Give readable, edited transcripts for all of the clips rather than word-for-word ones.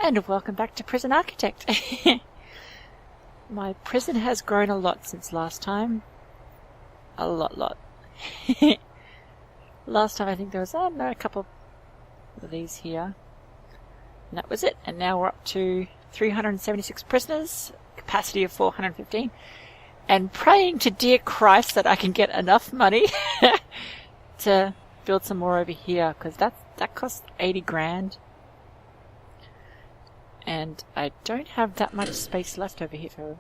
And welcome back to Prison Architect. My prison has grown a lot since last time. A lot. Last time I think there was, a couple of these here. And that was it. And now we're up to 376 prisoners, capacity of 415. And praying to dear Christ that I can get enough money to build some more over here, because that costs 80 grand. And I don't have that much space left over here for,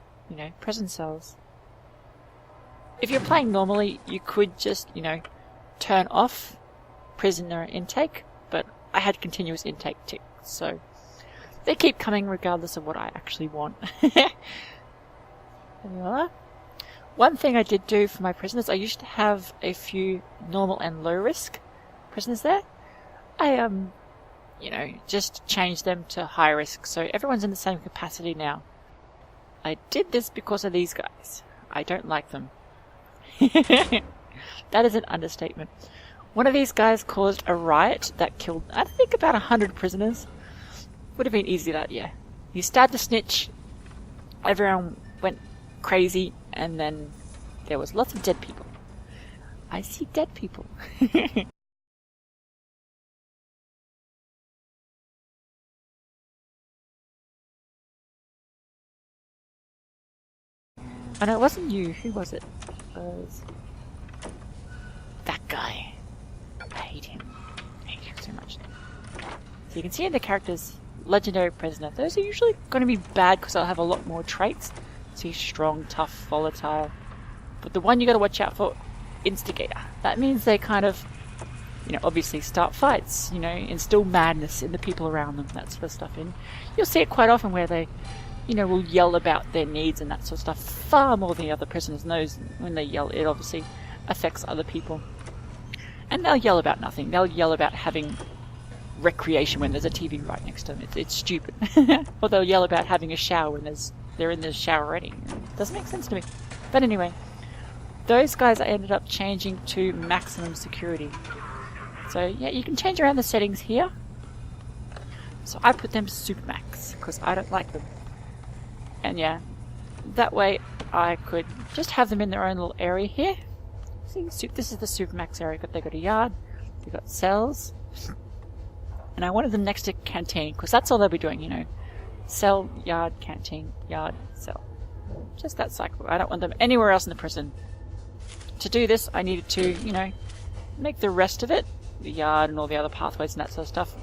prison cells. If you're playing normally, you could just, turn off prisoner intake, but I had continuous intake tick, so they keep coming regardless of what I actually want. One thing I did do for my prisoners, I used to have a few normal and low risk prisoners there. I, just changed them to high risk, so everyone's in the same capacity now. I did this because of these guys. I don't like them. That is an understatement. One of these guys caused a riot that killed, I think, about 100 prisoners. Would have been easy that year. He stabbed a snitch, everyone went crazy, and then there was lots of dead people. I see dead people. Oh no, it wasn't you. Who was it? It was that guy. I hate him. I hate him so much. So you can see in the characters, legendary prisoner. Those are usually going to be bad because they'll have a lot more traits. So he's strong, tough, volatile. But the one you got to watch out for, instigator. That means they kind of, obviously start fights. Instill madness in the people around them. That sort of stuff. And you'll see it quite often where they, will yell about their needs and that sort of stuff far more than the other prisoners knows. When they yell, it obviously affects other people. And they'll yell about nothing. They'll yell about having recreation when there's a TV right next to them. It's stupid. Or they'll yell about having a shower when they're in the shower already. It doesn't make sense to me. But anyway, those guys I ended up changing to maximum security. So yeah, you can change around the settings here. So I put them to super max because I don't like them. And yeah, that way I could just have them in their own little area here. See, this is the Supermax area. They got a yard, they got cells. And I wanted them next to canteen, because that's all they'll be doing, Cell, yard, canteen, yard, cell. Just that cycle. I don't want them anywhere else in the prison. To do this, I needed to, make the rest of it, the yard and all the other pathways and that sort of stuff,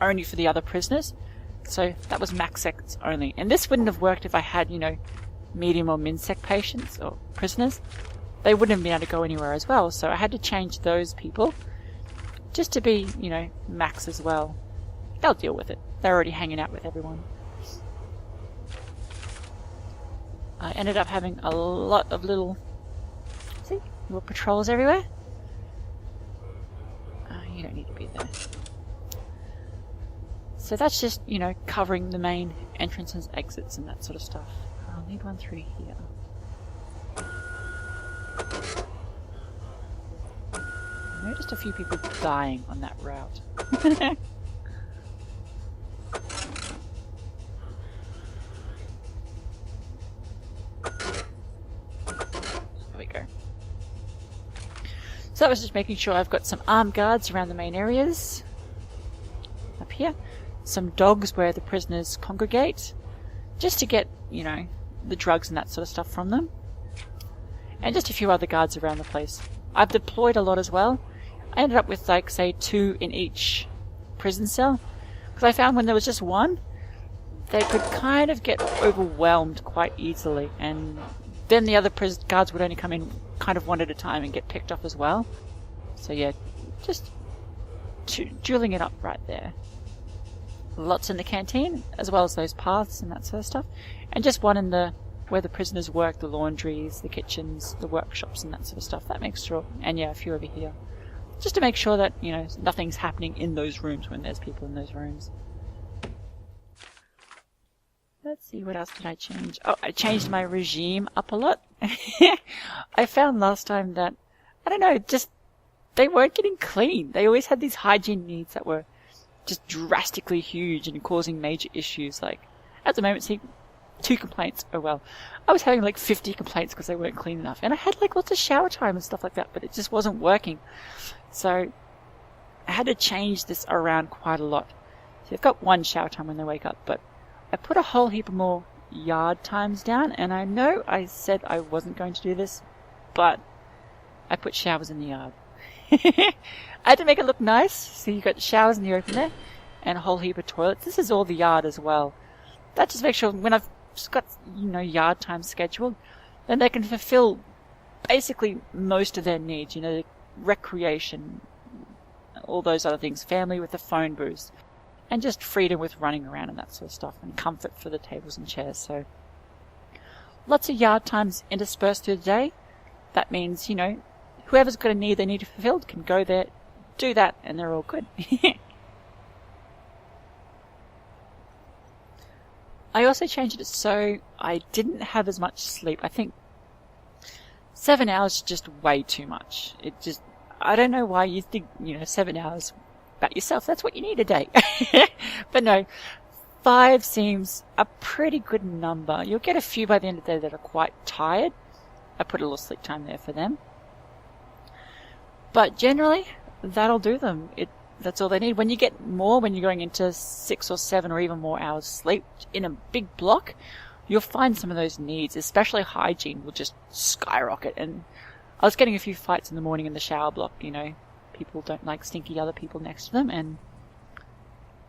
only for the other prisoners. So that was max seconds only. And this wouldn't have worked if I had, medium or min sec patients or prisoners. They wouldn't have been able to go anywhere as well. So I had to change those people just to be, max as well. They'll deal with it. They're already hanging out with everyone. I ended up having a lot of little patrols everywhere. You don't need to be there. So that's just, covering the main entrances, exits, and that sort of stuff. I'll need one through here. I noticed a few people dying on that route. There we go. So that was just making sure I've got some armed guards around the main areas. Up here. Some dogs where the prisoners congregate, just to get, the drugs and that sort of stuff from them. And just a few other guards around the place. I've deployed a lot as well. I ended up with, say 2 in each prison cell. Because I found when there was just one, they could kind of get overwhelmed quite easily. And then the other prison guards would only come in kind of one at a time and get picked off as well. So yeah, just dueling it up right there. Lots in the canteen, as well as those paths and that sort of stuff. And just one in where the prisoners work, the laundries, the kitchens, the workshops and that sort of stuff. That makes sure. And yeah, a few over here. Just to make sure that, nothing's happening in those rooms when there's people in those rooms. Let's see, what else did I change? Oh, I changed my regime up a lot. I found last time that, I don't know, just, they weren't getting clean. They always had these hygiene needs that were just drastically huge and causing major issues. Like, at the moment, see, 2 complaints. Oh well. I was having like 50 complaints because they weren't clean enough. And I had like lots of shower time and stuff like that, but it just wasn't working. So I had to change this around quite a lot. So they've got 1 shower time when they wake up, but I put a whole heap more yard times down. And I know I said I wasn't going to do this, but I put showers in the yard. I had to make it look nice. So you got the showers in the open there and a whole heap of toilets. This is all the yard as well. That just makes sure when I've got, yard time scheduled, then they can fulfill basically most of their needs, recreation, all those other things, family with the phone booths, and just freedom with running around and that sort of stuff, and comfort for the tables and chairs. So lots of yard times interspersed through the day. That means, whoever's got a need they need fulfilled can go there, do that, and they're all good. I also changed it so I didn't have as much sleep. I think 7 hours is just way too much. I don't know why you think, 7 hours about yourself, that's what you need a day. But no, 5 seems a pretty good number. You'll get a few by the end of the day that are quite tired. I put a little sleep time there for them. But generally, that'll do them. That's all they need. When you get more, when you're going into 6 or 7 or even more hours sleep in a big block, you'll find some of those needs, especially hygiene, will just skyrocket. And I was getting a few fights in the morning in the shower block, people don't like stinky other people next to them, and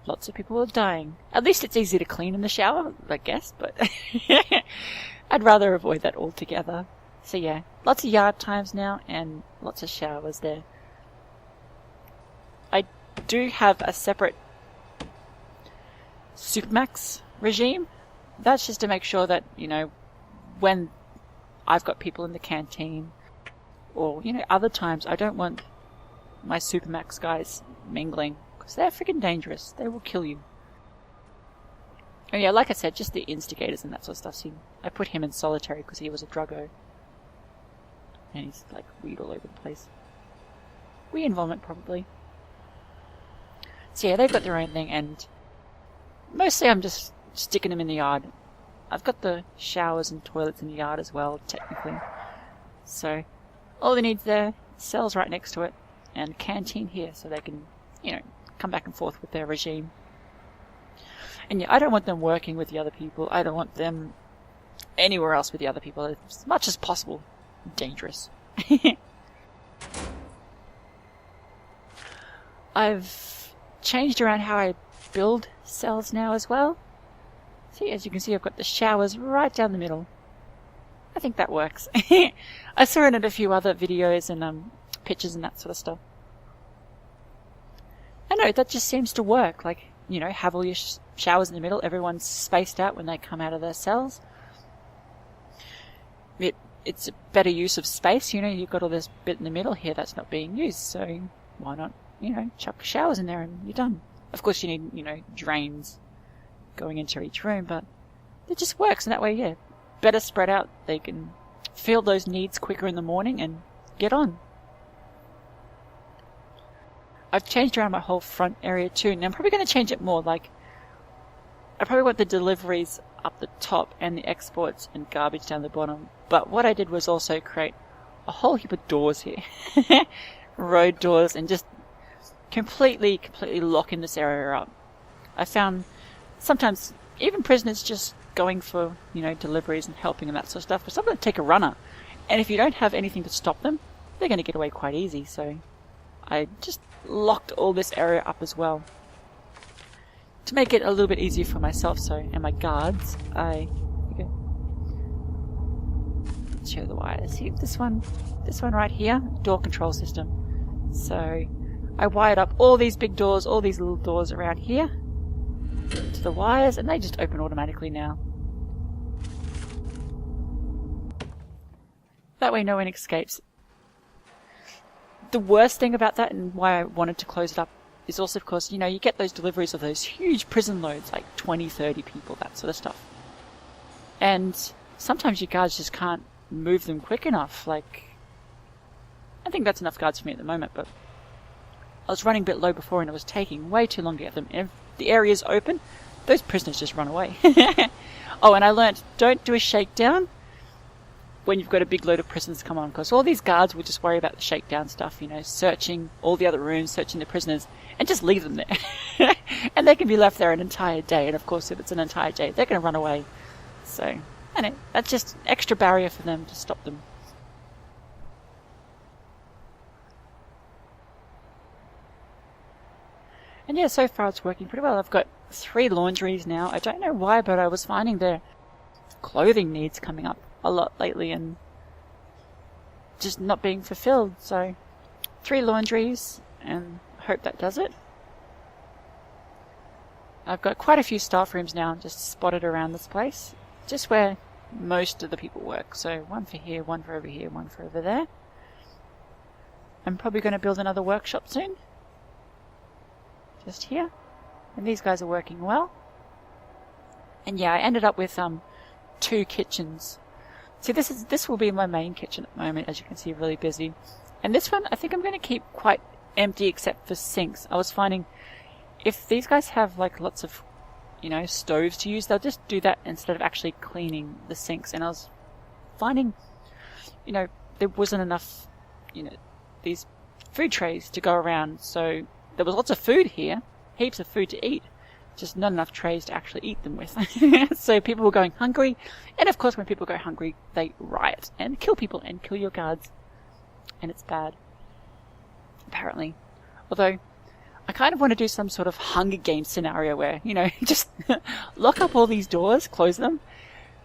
lots of people are dying. At least it's easy to clean in the shower, I guess, but I'd rather avoid that altogether. So yeah, lots of yard times now and lots of showers there. I do have a separate Supermax regime. That's just to make sure that, when I've got people in the canteen or, other times, I don't want my Supermax guys mingling because they're freaking dangerous. They will kill you. Oh yeah, like I said, just the instigators and that sort of stuff. See, I put him in solitary because he was a druggo. And he's like weed all over the place. Wee and vomit, probably. So yeah, they've got their own thing, and mostly I'm just sticking them in the yard. I've got the showers and toilets in the yard as well, technically. So all they need there, cells right next to it, and canteen here, so they can, come back and forth with their regime. And yeah, I don't want them working with the other people. I don't want them anywhere else with the other people, as much as possible. Dangerous. I've changed around how I build cells now as well. See, as you can see, I've got the showers right down the middle. I think that works. I saw it in a few other videos and pictures and that sort of stuff. I know, that just seems to work. Like, have all your showers in the middle. Everyone's spaced out when they come out of their cells. It's a better use of space. You've got all this bit in the middle here that's not being used. So why not, chuck showers in there and you're done. Of course you need, drains going into each room, but it just works. And that way, yeah, better spread out. They can feel those needs quicker in the morning and get on. I've changed around my whole front area too, and I'm probably going to change it more. Like, I probably want the deliveries up the top and the exports and garbage down the bottom. But what I did was also create a whole heap of doors here. Road doors, and just completely lock in this area up. I found sometimes even prisoners just going for, deliveries and helping and that sort of stuff, but some of them take a runner. And if you don't have anything to stop them, they're going to get away quite easy. So I just locked all this area up as well. To make it a little bit easier for myself, and my guards, show the wires. See, this one right here, door control system. So I wired up all these big doors, all these little doors around here to the wires, and they just open automatically now. That way no one escapes. The worst thing about that, and why I wanted to close it up, is also, of course, you get those deliveries of those huge prison loads, like 20, 30 people, that sort of stuff. And sometimes you guards just can't move them quick enough. Like, I think that's enough guards for me at the moment, but I was running a bit low before and it was taking way too long to get them. And if the area's open, those prisoners just run away. Oh, and I learnt, don't do a shakedown when you've got a big load of prisoners come on, because all these guards will just worry about the shakedown stuff, you know, searching all the other rooms, searching the prisoners, and just leave them there. And they can be left there an entire day, and of course if it's an entire day, they're going to run away. So, I know, that's just an extra barrier for them to stop them. And yeah, so far it's working pretty well. I've got 3 laundries now. I don't know why, but I was finding their clothing needs coming up a lot lately and just not being fulfilled. So 3 laundries, and I hope that does it. I've got quite a few staff rooms now just spotted around this place, just where most of the people work. So one for here, one for over here, one for over there. I'm probably going to build another workshop soon. Just here. And these guys are working well. And yeah, I ended up with 2 kitchens. See, this will be my main kitchen at the moment, as you can see, really busy. And this one, I think I'm going to keep quite empty except for sinks. I was finding if these guys have like lots of, you know, stoves to use, they'll just do that instead of actually cleaning the sinks. And I was finding, you know, there wasn't enough, you know, these food trays to go around. So there was lots of food here, heaps of food to eat, just not enough trays to actually eat them with. So people were going hungry, and of course when people go hungry, they riot and kill people and kill your guards. And it's bad, apparently. Although, I kind of want to do some sort of Hunger Games scenario where, you know, just lock up all these doors, close them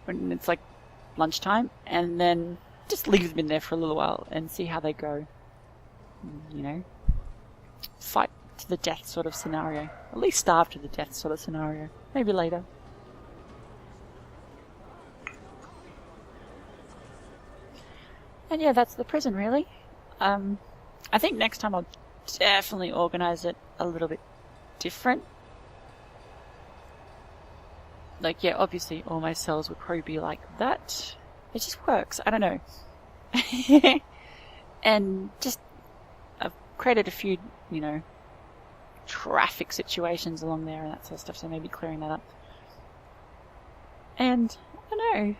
when it's like lunchtime, and then just leave them in there for a little while and see how they go. You know, fight to the death sort of scenario. At least starve to the death sort of scenario. Maybe later. And yeah, that's the prison really. I think next time I'll definitely organize it a little bit different. Like, yeah, obviously all my cells would probably be like that. It just works. I don't know. And just, I've created a few, you know, traffic situations along there and that sort of stuff, so maybe clearing that up. And, I don't know.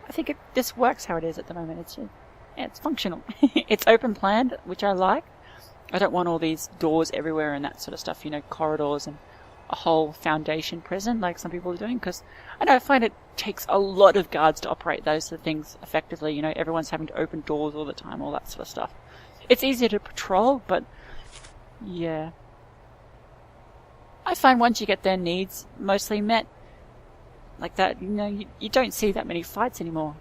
I think it just works how it is at the moment. It's, yeah, it's functional. It's open planned, which I like. I don't want all these doors everywhere and that sort of stuff, you know, corridors and a whole foundation prison like some people are doing, because I know I find it takes a lot of guards to operate those sort of things effectively. You know, everyone's having to open doors all the time, all that sort of stuff. It's easier to patrol, but yeah. I find once you get their needs mostly met, like that, you know, you don't see that many fights anymore.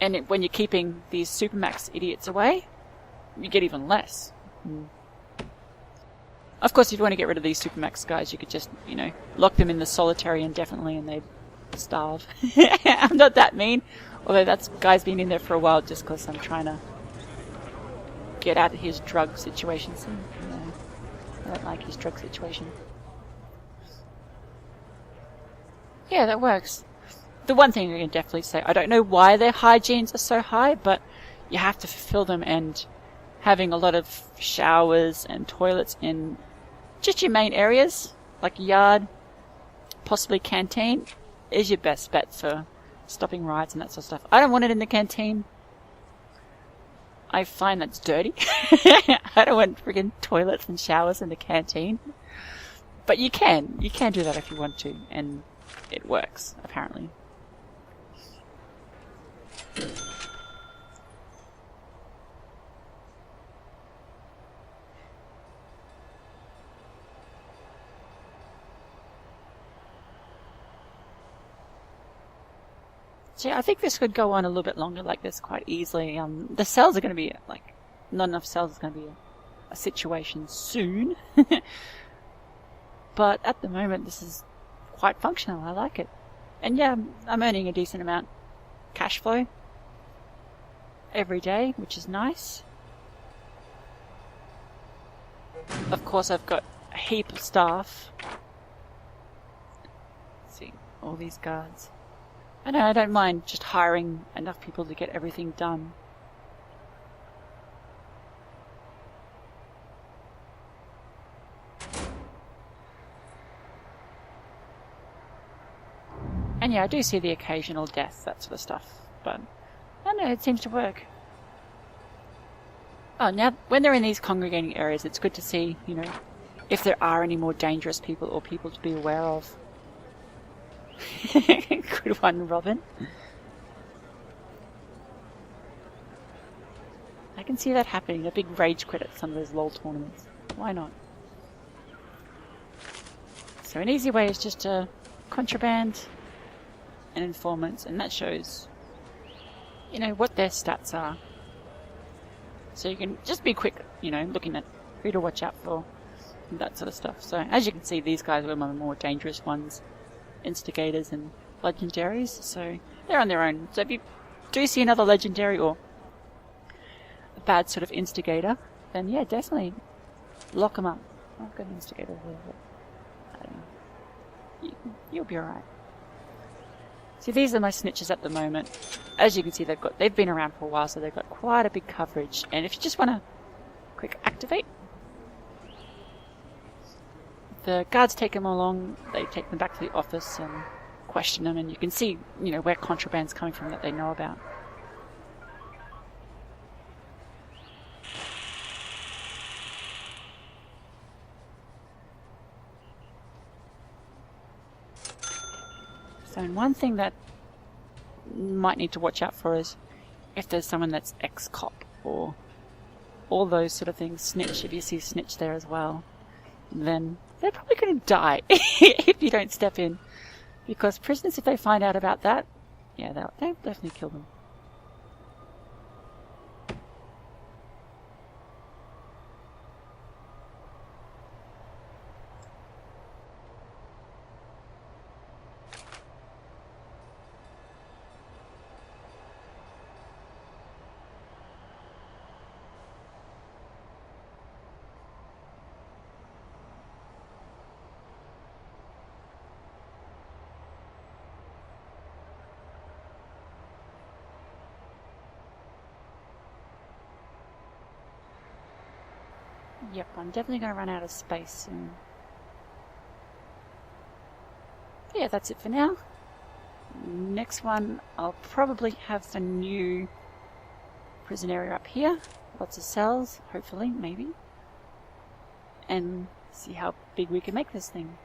And when you're keeping these Supermax idiots away, you get even less. Of course, if you want to get rid of these Supermax guys, you could just, you know, lock them in the solitary indefinitely and they'd starve. I'm not that mean, although that's guy's been in there for a while just because I'm trying to get out of his drug situation. So, you know, I don't like his drug situation. Yeah, that works. The one thing I can definitely say, I don't know why their hygienes are so high, but you have to fulfill them, and having a lot of showers and toilets in just your main areas, like yard, possibly canteen, is your best bet for stopping riots and that sort of stuff. I don't want it in the canteen. I find that's dirty. I don't want friggin' toilets and showers in the canteen. But you can do that if you want to, and it works, apparently. So yeah, I think this could go on a little bit longer like this quite easily. The cells are going to be, like, not enough cells is going to be a situation soon. But at the moment, this is quite functional. I like it. And yeah, I'm earning a decent amount cash flow every day, which is nice. Of course, I've got a heap of staff. Let's see, all these guards. I don't mind just hiring enough people to get everything done. And yeah, I do see the occasional death, that sort of stuff, but I don't know, it seems to work. Oh, now when they're in these congregating areas, it's good to see, you know, if there are any more dangerous people or people to be aware of. Good one, Robin. I can see that happening, a big rage quit at some of those LOL tournaments. Why not? So an easy way is just to contraband and informants, and that shows, you know, what their stats are. So you can just be quick, you know, looking at who to watch out for, and that sort of stuff. So as you can see, these guys were one of the more dangerous ones, instigators and legendaries, so they're on their own. So if you do see another legendary or a bad sort of instigator, then yeah, definitely lock them up. I've got an instigator here, but I don't know. You'll be alright. See, these are my snitches at the moment. As you can see, they've been around for a while, so they've got quite a big coverage. And if you just want to quick activate, the guards take them along, they take them back to the office and question them, and you can see, you know, where contraband's coming from that they know about. So, and one thing that might need to watch out for is if there's someone that's ex-cop or all those sort of things. Snitch, if you see snitch there as well, then they're probably going to die if you don't step in. Because prisoners, if they find out about that, yeah, they'll definitely kill them. Yep, I'm definitely going to run out of space soon. Yeah, that's it for now. Next one, I'll probably have a new prison area up here. Lots of cells, hopefully, maybe. And see how big we can make this thing.